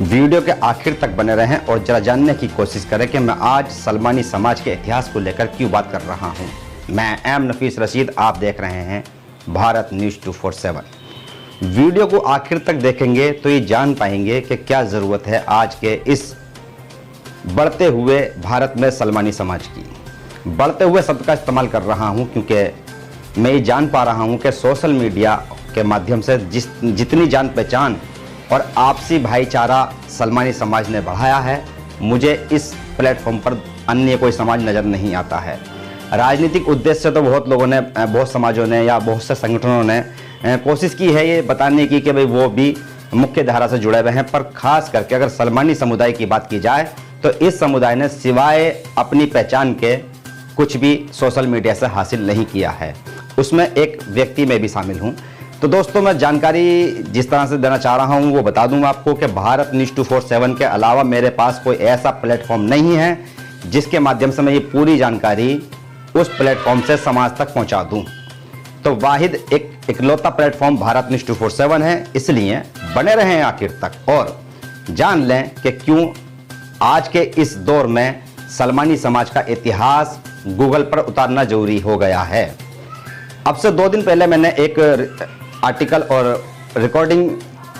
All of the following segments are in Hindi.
वीडियो के आखिर तक बने रहें और जरा जानने की कोशिश करें कि मैं आज सलमानी समाज के इतिहास को लेकर क्यों बात कर रहा हूं। मैं एम नफीस रशीद, आप देख रहे हैं भारत न्यूज़ 247। वीडियो को आखिर तक देखेंगे तो ये जान पाएंगे कि क्या ज़रूरत है आज के इस बढ़ते हुए भारत में सलमानी समाज की। बढ़ते हुए शब्द का इस्तेमाल कर रहा हूं क्योंकि मैं ये जान पा रहा हूं कि सोशल मीडिया के माध्यम से जितनी जान पहचान और आपसी भाईचारा सलमानी समाज ने बढ़ाया है, मुझे इस प्लेटफॉर्म पर अन्य कोई समाज नज़र नहीं आता है। राजनीतिक उद्देश्य से तो बहुत लोगों ने, बहुत समाजों ने या बहुत से संगठनों ने कोशिश की है ये बताने की कि भाई वो भी मुख्य धारा से जुड़े हुए हैं, पर खास करके अगर सलमानी समुदाय की बात की जाए तो इस समुदाय ने सिवाय अपनी पहचान के कुछ भी सोशल मीडिया से हासिल नहीं किया है। उसमें एक व्यक्ति मैं भी शामिल हूँ। तो दोस्तों, मैं जानकारी जिस तरह से देना चाह रहा हूँ वो बता दूँ आपको कि भारत न्यूज़ 247 के अलावा मेरे पास कोई ऐसा प्लेटफॉर्म नहीं है जिसके माध्यम से मैं ये पूरी जानकारी उस प्लेटफॉर्म से समाज तक पहुँचा दूँ। तो वाहिद एक इकलौता प्लेटफॉर्म भारत न्यूज़ 247 है, इसलिए बने रहें आखिर तक और जान लें कि क्यों आज के इस दौर में सलमानी समाज का इतिहास गूगल पर उतारना जरूरी हो गया है। अब से 2 दिन पहले मैंने एक आर्टिकल और रिकॉर्डिंग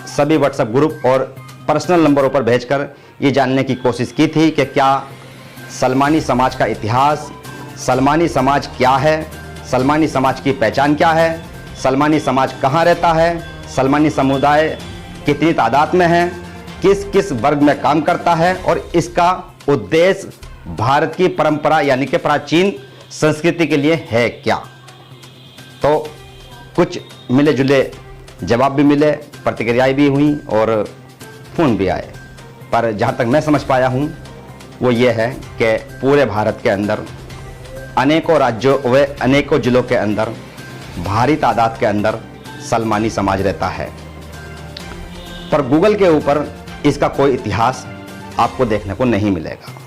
सभी व्हाट्सएप ग्रुप और पर्सनल नंबरों पर भेजकर ये जानने की कोशिश की थी कि क्या सलमानी समाज का इतिहास, सलमानी समाज क्या है, सलमानी समाज की पहचान क्या है, सलमानी समाज कहाँ रहता है, सलमानी समुदाय कितनी तादाद में है, किस किस वर्ग में काम करता है और इसका उद्देश्य भारत की परंपरा यानी कि प्राचीन संस्कृति के लिए है क्या। तो कुछ मिले जुले जवाब भी मिले, प्रतिक्रियाएं भी हुई और फ़ोन भी आए, पर जहाँ तक मैं समझ पाया हूँ वो ये है कि पूरे भारत के अंदर अनेकों राज्यों व अनेकों जिलों के अंदर भारी तादाद के अंदर सलमानी समाज रहता है, पर गूगल के ऊपर इसका कोई इतिहास आपको देखने को नहीं मिलेगा।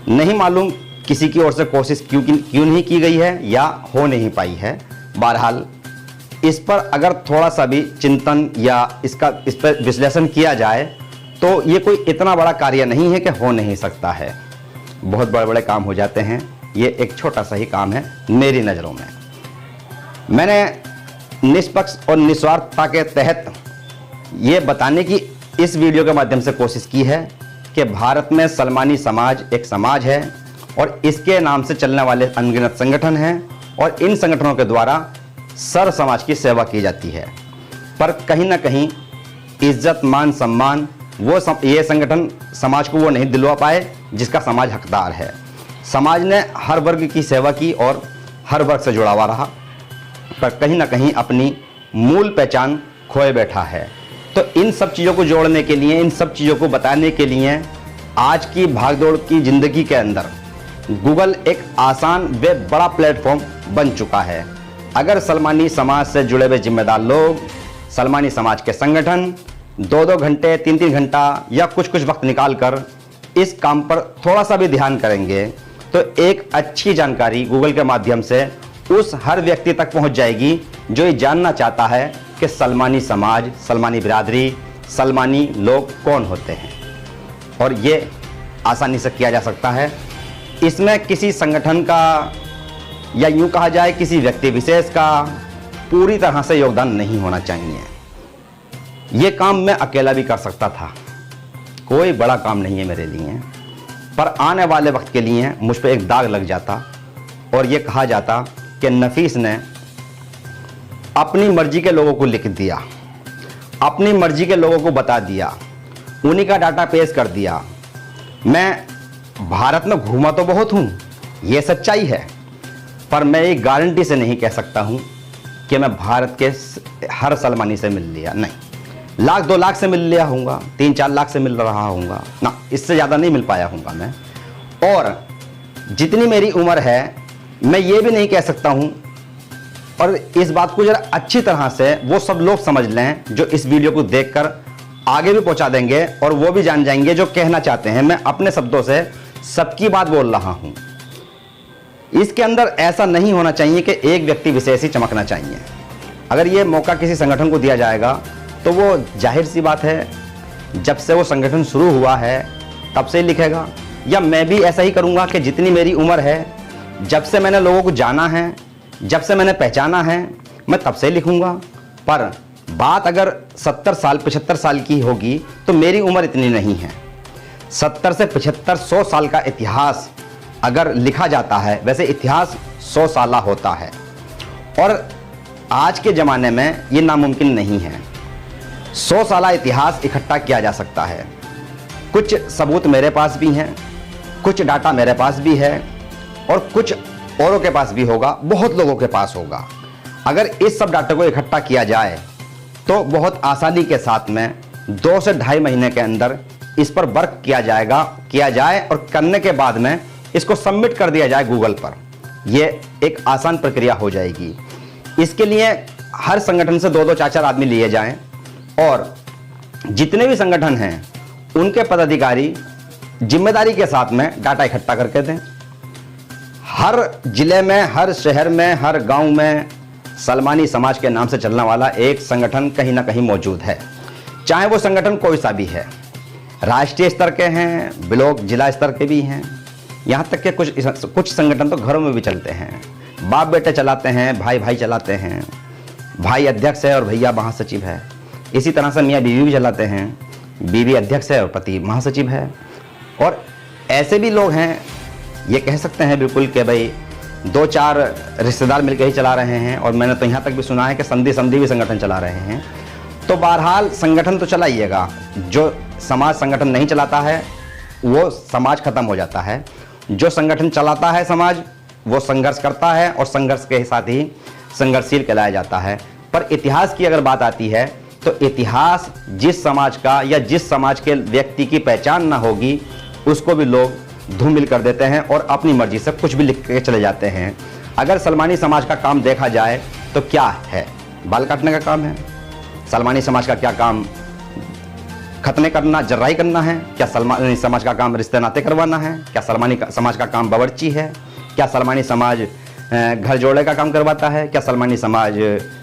नहीं मालूम किसी की ओर से कोशिश क्यों नहीं की गई है या हो नहीं पाई है। बहरहाल इस पर अगर थोड़ा सा भी चिंतन या इस पर विश्लेषण किया जाए तो ये कोई इतना बड़ा कार्य नहीं है कि हो नहीं सकता है। बहुत बड़े बड़े काम हो जाते हैं, ये एक छोटा सा ही काम है मेरी नज़रों में। मैंने निष्पक्ष और निस्वार्थता के तहत ये बताने की इस वीडियो के माध्यम से कोशिश की है कि भारत में सलमानी समाज एक समाज है और इसके नाम से चलने वाले अनगिनत संगठन हैं और इन संगठनों के द्वारा सर समाज की सेवा की जाती है, पर कहीं ना कहीं इज्जत मान सम्मान ये संगठन समाज को वो नहीं दिलवा पाए जिसका समाज हकदार है। समाज ने हर वर्ग की सेवा की और हर वर्ग से जुड़ा हुआ रहा, पर कहीं ना कहीं अपनी मूल पहचान खोए बैठा है। तो इन सब चीज़ों को जोड़ने के लिए, इन सब चीज़ों को बताने के लिए आज की भागदौड़ की ज़िंदगी के अंदर गूगल एक आसान व बड़ा प्लेटफॉर्म बन चुका है। अगर सलमानी समाज से जुड़े हुए जिम्मेदार लोग, सलमानी समाज के संगठन 2-2 घंटे 3-3 घंटा या कुछ वक्त निकाल कर इस काम पर थोड़ा सा भी ध्यान करेंगे तो एक अच्छी जानकारी गूगल के माध्यम से उस हर व्यक्ति तक पहुंच जाएगी जो ये जानना चाहता है कि सलमानी समाज, सलमानी बिरादरी, सलमानी लोग कौन होते हैं। और ये आसानी से किया जा सकता है। इसमें किसी संगठन का या यूँ कहा जाए किसी व्यक्ति विशेष का पूरी तरह से योगदान नहीं होना चाहिए। ये काम मैं अकेला भी कर सकता था, कोई बड़ा काम नहीं है मेरे लिए, पर आने वाले वक्त के लिए मुझ पर एक दाग लग जाता और ये कहा जाता कि नफीस ने अपनी मर्जी के लोगों को लिख दिया, अपनी मर्जी के लोगों को बता दिया, उन्हीं का डाटा पेश कर दिया। मैं भारत में घूमा तो बहुत हूँ, ये सच्चाई है, पर मैं ये गारंटी से नहीं कह सकता हूँ कि मैं भारत के हर सलमानी से मिल लिया। नहीं, 1-2 लाख से मिल लिया हूँगा, 3-4 लाख से मिल रहा हूँगा ना, इससे ज़्यादा नहीं मिल पाया हूँगा मैं। और जितनी मेरी उम्र है मैं ये भी नहीं कह सकता हूँ, और इस बात को जरा अच्छी तरह से वो सब लोग समझ लें जो इस वीडियो को देखकर आगे भी पहुंचा देंगे और वो भी जान जाएंगे जो कहना चाहते हैं। मैं अपने शब्दों से सबकी बात बोल रहा हूं। इसके अंदर ऐसा नहीं होना चाहिए कि एक व्यक्ति विशेष ही चमकना चाहिए। अगर ये मौका किसी संगठन को दिया जाएगा तो वो जाहिर सी बात है जब से वो संगठन शुरू हुआ है तब से ही लिखेगा। या मैं भी ऐसा ही करूँगा कि जितनी मेरी उम्र है, जब से मैंने लोगों को जाना है, जब से मैंने पहचाना है, मैं तब से लिखूँगा। पर बात अगर 70 साल 75 साल की होगी तो मेरी उम्र इतनी नहीं है। 70 से 75 100 साल का इतिहास अगर लिखा जाता है, वैसे इतिहास 100 साला होता है और आज के ज़माने में ये नामुमकिन नहीं है। 100 साला इतिहास इकट्ठा किया जा सकता है। कुछ सबूत मेरे पास भी हैं, कुछ डाटा मेरे पास भी है और कुछ औरों के पास भी होगा, बहुत लोगों के पास होगा। अगर इस सब डाटा को इकट्ठा किया जाए तो बहुत आसानी के साथ में 2 से ढाई महीने के अंदर इस पर वर्क किया जाए और करने के बाद में इसको सबमिट कर दिया जाए गूगल पर। यह एक आसान प्रक्रिया हो जाएगी। इसके लिए हर संगठन से 2-2 4-4 आदमी लिए जाएं और जितने भी संगठन हैं उनके पदाधिकारी जिम्मेदारी के साथ में डाटा इकट्ठा करके दें। हर जिले में, हर शहर में, हर गांव में सलमानी समाज के नाम से चलने वाला एक संगठन कहीं ना कहीं मौजूद है, चाहे वो संगठन कोई सा भी है। राष्ट्रीय स्तर के हैं, ब्लॉक जिला स्तर के भी हैं, यहाँ तक के कुछ संगठन तो घरों में भी चलते हैं। बाप बेटे चलाते हैं, भाई भाई चलाते हैं, भाई अध्यक्ष है और भैया महासचिव है। इसी तरह से मियाँ बीवी भी चलाते हैं, बीवी अध्यक्ष है और पति महासचिव है। और ऐसे भी लोग हैं, ये कह सकते हैं बिल्कुल कि भाई 2-4 रिश्तेदार मिलकर ही चला रहे हैं। और मैंने तो यहाँ तक भी सुना है कि संधि भी संगठन चला रहे हैं। तो बहरहाल संगठन तो चलाइएगा, जो समाज संगठन नहीं चलाता है वो समाज खत्म हो जाता है। जो संगठन चलाता है समाज, वो संघर्ष करता है और संघर्ष के साथ ही संघर्षशील कहलाया जाता है। पर इतिहास की अगर बात आती है तो इतिहास जिस समाज का या जिस समाज के व्यक्ति की पहचान ना होगी उसको भी लोग धूमिल कर देते हैं और अपनी मर्जी से कुछ भी लिख के चले जाते हैं। अगर सलमानी समाज का काम देखा जाए तो क्या है? बाल काटने का काम है। सलमानी समाज का क्या काम? खतने करना, जर्राई करना है? क्या सलमानी समाज का काम रिश्ते नाते करवाना है? क्या सलमानी समाज का काम बावर्ची है? क्या सलमानी समाज घर जोड़े का काम करवाता है? क्या सलमानी समाज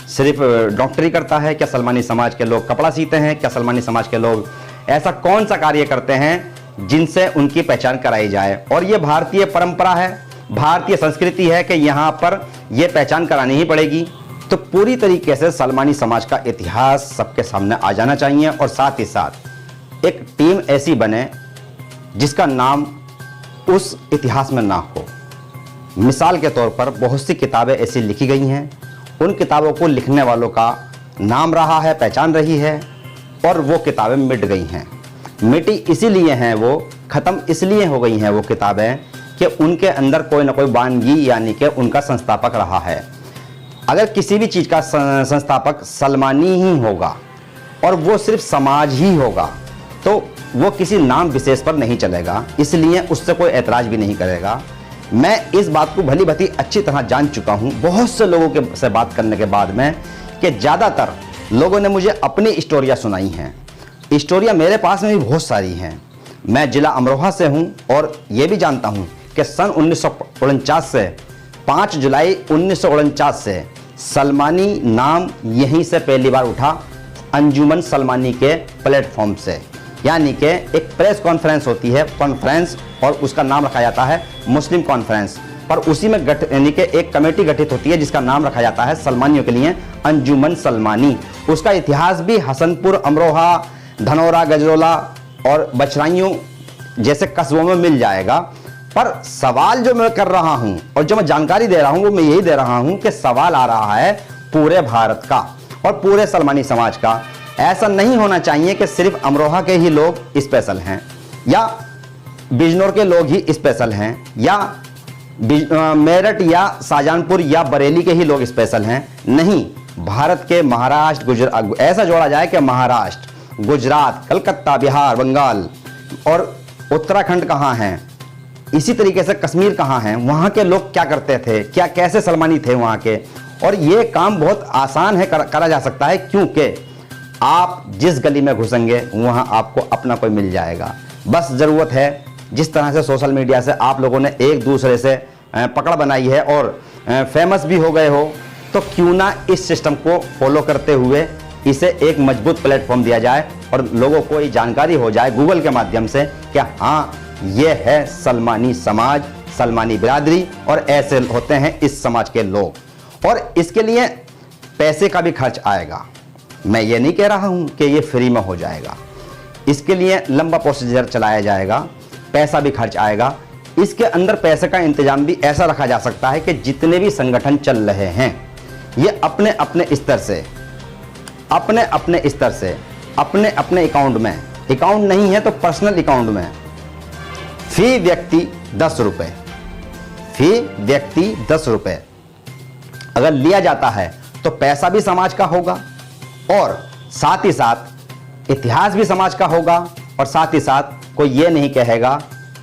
सिर्फ डॉक्टरी करता है? क्या सलमानी समाज के लोग कपड़ा सीते हैं? क्या सलमानी समाज के लोग ऐसा कौन सा कार्य करते हैं जिनसे उनकी पहचान कराई जाए? और ये भारतीय परंपरा है, भारतीय संस्कृति है कि यहाँ पर ये पहचान करानी ही पड़ेगी। तो पूरी तरीके से सलमानी समाज का इतिहास सबके सामने आ जाना चाहिए और साथ ही साथ एक टीम ऐसी बने जिसका नाम उस इतिहास में ना हो। मिसाल के तौर पर बहुत सी किताबें ऐसी लिखी गई हैं, उन किताबों को लिखने वालों का नाम रहा है, पहचान रही है और वो किताबें मिट गई हैं। मिटी इसीलिए हैं, वो ख़त्म इसलिए हो गई हैं वो किताबें कि उनके अंदर कोई ना कोई बानगी यानी कि उनका संस्थापक रहा है। अगर किसी भी चीज़ का संस्थापक सलमानी ही होगा और वो सिर्फ समाज ही होगा तो वो किसी नाम विशेष पर नहीं चलेगा, इसलिए उससे कोई ऐतराज़ भी नहीं करेगा। मैं इस बात को भली भांति अच्छी तरह जान चुका हूँ बहुत से लोगों के से बात करने के बाद में कि ज़्यादातर लोगों ने मुझे अपनी स्टोरियाँ सुनाई हैं। स्टोरियाँ मेरे पास में भी बहुत सारी हैं। मैं जिला अमरोहा से हूँ और ये भी जानता हूँ कि सन 1949 से 5 जुलाई 1949 से सलमानी नाम यहीं से पहली बार उठा, अंजुमन सलमानी के प्लेटफॉर्म से। यानी कि एक प्रेस कॉन्फ्रेंस होती है, कॉन्फ्रेंस, और उसका नाम रखा जाता है मुस्लिम कॉन्फ्रेंस। पर उसी में यानी कि एक कमेटी गठित होती है जिसका नाम रखा जाता है सलमानियों के लिए अंजुमन सलमानी। उसका इतिहास भी हसनपुर, अमरोहा, धनौरा, गजरोला और बछराइयों जैसे कस्बों में मिल जाएगा। पर सवाल जो मैं कर रहा हूं और जो मैं जानकारी दे रहा हूं वो मैं यही दे रहा हूं कि सवाल आ रहा है पूरे भारत का और पूरे सलमानी समाज का। ऐसा नहीं होना चाहिए कि सिर्फ अमरोहा के ही लोग स्पेशल हैं या बिजनौर के लोग ही स्पेशल हैं या मेरठ या शाहजहांपुर या बरेली के ही लोग स्पेशल हैं। नहीं, भारत के महाराष्ट्र, गुजरात, ऐसा जोड़ा जाए कि महाराष्ट्र, गुजरात, कलकत्ता, बिहार, बंगाल और उत्तराखंड कहाँ हैं, इसी तरीके से कश्मीर कहाँ हैं, वहाँ के लोग क्या करते थे, क्या कैसे सलमानी थे वहाँ के। और ये काम बहुत आसान है, करा जा सकता है, क्योंकि आप जिस गली में घुसेंगे वहाँ आपको अपना कोई मिल जाएगा। बस ज़रूरत है जिस तरह से सोशल मीडिया से आप लोगों ने एक दूसरे से पकड़ बनाई है और फेमस भी हो गए हो, तो क्यों ना इस सिस्टम को फॉलो करते हुए इसे एक मजबूत प्लेटफॉर्म दिया जाए और लोगों को ये जानकारी हो जाए गूगल के माध्यम से कि हाँ, ये है सलमानी समाज, सलमानी बिरादरी और ऐसे होते हैं इस समाज के लोग। और इसके लिए पैसे का भी खर्च आएगा। मैं ये नहीं कह रहा हूँ कि ये फ्री में हो जाएगा, इसके लिए लंबा प्रोसीजर चलाया जाएगा, पैसा भी खर्च आएगा। इसके अंदर पैसे का इंतजाम भी ऐसा रखा जा सकता है कि जितने भी संगठन चल रहे हैं ये अपने अपने स्तर से अपने अकाउंट में, अकाउंट नहीं है तो पर्सनल अकाउंट में फी व्यक्ति 10 रुपए, फी व्यक्ति 10 रुपए अगर लिया जाता है तो पैसा भी समाज का होगा और साथ ही साथ इतिहास भी समाज का होगा। और साथ ही साथ कोई ये नहीं कहेगा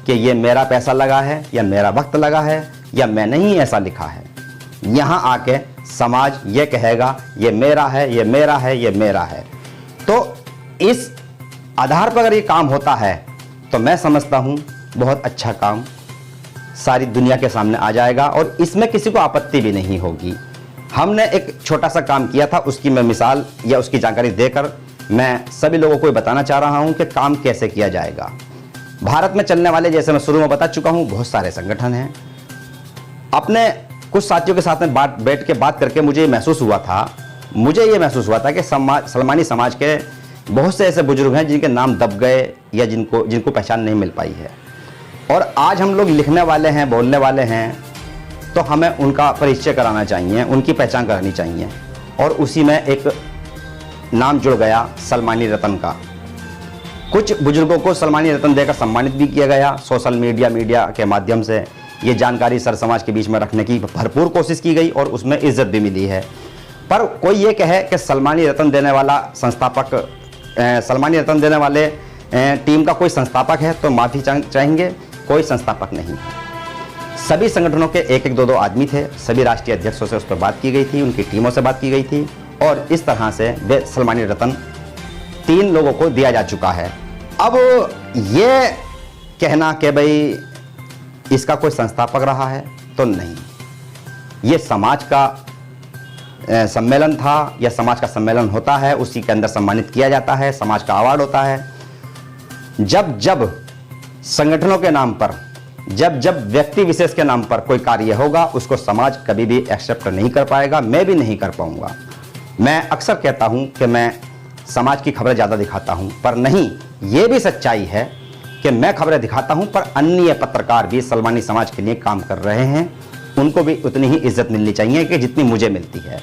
कि ये मेरा पैसा लगा है या मेरा वक्त लगा है या मैंने ही ऐसा लिखा है। यहां आके समाज ये कहेगा ये मेरा है, ये मेरा है, ये मेरा है। तो इस आधार पर अगर ये काम होता है तो मैं समझता हूं बहुत अच्छा काम सारी दुनिया के सामने आ जाएगा और इसमें किसी को आपत्ति भी नहीं होगी। हमने एक छोटा सा काम किया था, उसकी मैं मिसाल या उसकी जानकारी देकर मैं सभी लोगों को बताना चाह रहा हूं कि काम कैसे किया जाएगा। भारत में चलने वाले, जैसे मैं शुरू में बता चुका हूं, बहुत सारे संगठन हैं। अपने कुछ साथियों के साथ में बैठ के बात करके मुझे ये महसूस हुआ था कि सलमानी समाज के बहुत से ऐसे बुजुर्ग हैं जिनके नाम दब गए या जिनको पहचान नहीं मिल पाई है। और आज हम लोग लिखने वाले हैं, बोलने वाले हैं, तो हमें उनका परिचय कराना चाहिए, उनकी पहचान करानी चाहिए। और उसी में एक नाम जुड़ गया सलमानी रत्न का। कुछ बुजुर्गों को सलमानी रत्न देकर सम्मानित भी किया गया। सोशल मीडिया के माध्यम से ये जानकारी सर समाज के बीच में रखने की भरपूर कोशिश की गई और उसमें इज्जत भी मिली है। पर कोई ये कहे कि सलमानी रत्न देने वाला संस्थापक, सलमानी रत्न देने वाले टीम का कोई संस्थापक है तो माफ़ी चाहेंगे, कोई संस्थापक नहीं। सभी संगठनों के एक एक दो आदमी थे, सभी राष्ट्रीय अध्यक्षों से उस पर बात की गई थी, उनकी टीमों से बात की गई थी और इस तरह से वे सलमानी रत्न 3 लोगों को दिया जा चुका है। अब ये कहना कि भाई इसका कोई संस्थापक रहा है तो नहीं, ये समाज का सम्मेलन था या समाज का सम्मेलन होता है, उसी के अंदर सम्मानित किया जाता है, समाज का अवार्ड होता है। जब संगठनों के नाम पर, जब व्यक्ति विशेष के नाम पर कोई कार्य होगा उसको समाज कभी भी एक्सेप्ट नहीं कर पाएगा, मैं भी नहीं कर पाऊंगा। मैं अक्सर कहता हूं कि मैं समाज की खबरें ज़्यादा दिखाता हूं, पर नहीं, ये भी सच्चाई है कि मैं खबरें दिखाता हूं पर अन्य पत्रकार भी सलमानी समाज के लिए काम कर रहे हैं, उनको भी उतनी ही इज्जत मिलनी चाहिए कि जितनी मुझे मिलती है।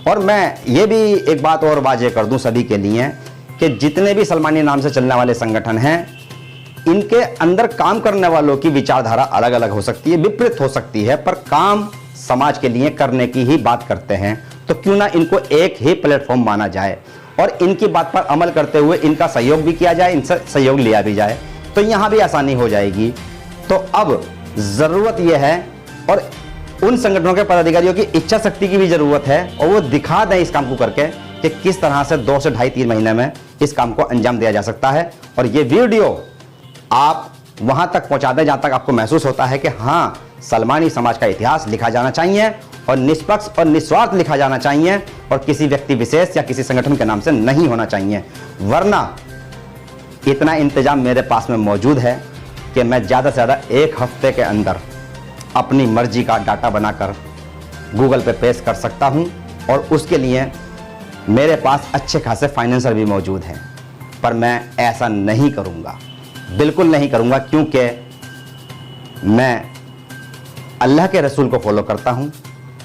और मैं ये भी एक बात और वाजे कर दूं सभी के लिए कि जितने भी सलमानी नाम से चलने वाले संगठन हैं, इनके अंदर काम करने वालों की विचारधारा अलग अलग हो सकती है, विपरीत हो सकती है, पर काम समाज के लिए करने की ही बात करते हैं। तो क्यों ना इनको एक ही प्लेटफॉर्म माना जाए और इनकी बात पर अमल करते हुए इनका सहयोग भी किया जाए, इनसे सहयोग लिया भी जाए, तो यहाँ भी आसानी हो जाएगी। तो अब ज़रूरत यह है और उन संगठनों के पदाधिकारियों की इच्छा शक्ति की भी ज़रूरत है और वो दिखा दें इस काम को करके कि किस तरह से 2 से 2.5-3 महीने में इस काम को अंजाम दिया जा सकता है। और ये वीडियो आप वहाँ तक पहुँचा दें जहाँ तक आपको महसूस होता है कि हाँ, सलमानी समाज का इतिहास लिखा जाना चाहिए और निष्पक्ष और निस्वार्थ लिखा जाना चाहिए और किसी व्यक्ति विशेष या किसी संगठन के नाम से नहीं होना चाहिए। वरना इतना इंतजाम मेरे पास में मौजूद है कि मैं ज़्यादा से ज़्यादा 1 हफ्ते के अंदर अपनी मर्जी का डाटा बनाकर गूगल पे पेश कर सकता हूं और उसके लिए मेरे पास अच्छे खासे फाइनेंसर भी मौजूद हैं। पर मैं ऐसा नहीं करूंगा, बिल्कुल नहीं करूंगा, क्योंकि मैं अल्लाह के रसूल को फॉलो करता हूं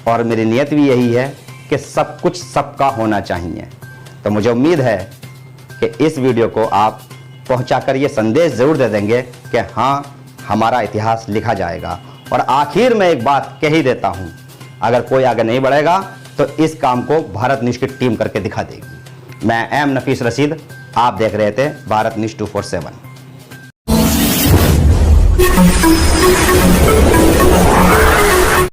और मेरी नीयत भी यही है कि सब कुछ सबका होना चाहिए। तो मुझे उम्मीद है कि इस वीडियो को आप पहुंचाकर ये संदेश ज़रूर दे देंगे कि हाँ, हमारा इतिहास लिखा जाएगा। और आखिर में एक बात कह ही देता हूं, अगर कोई आगे नहीं बढ़ेगा तो इस काम को भारत न्यूज़ की टीम करके दिखा देगी। मैं एम नफीस रशीद, आप देख रहे थे भारत न्यूज़ 247।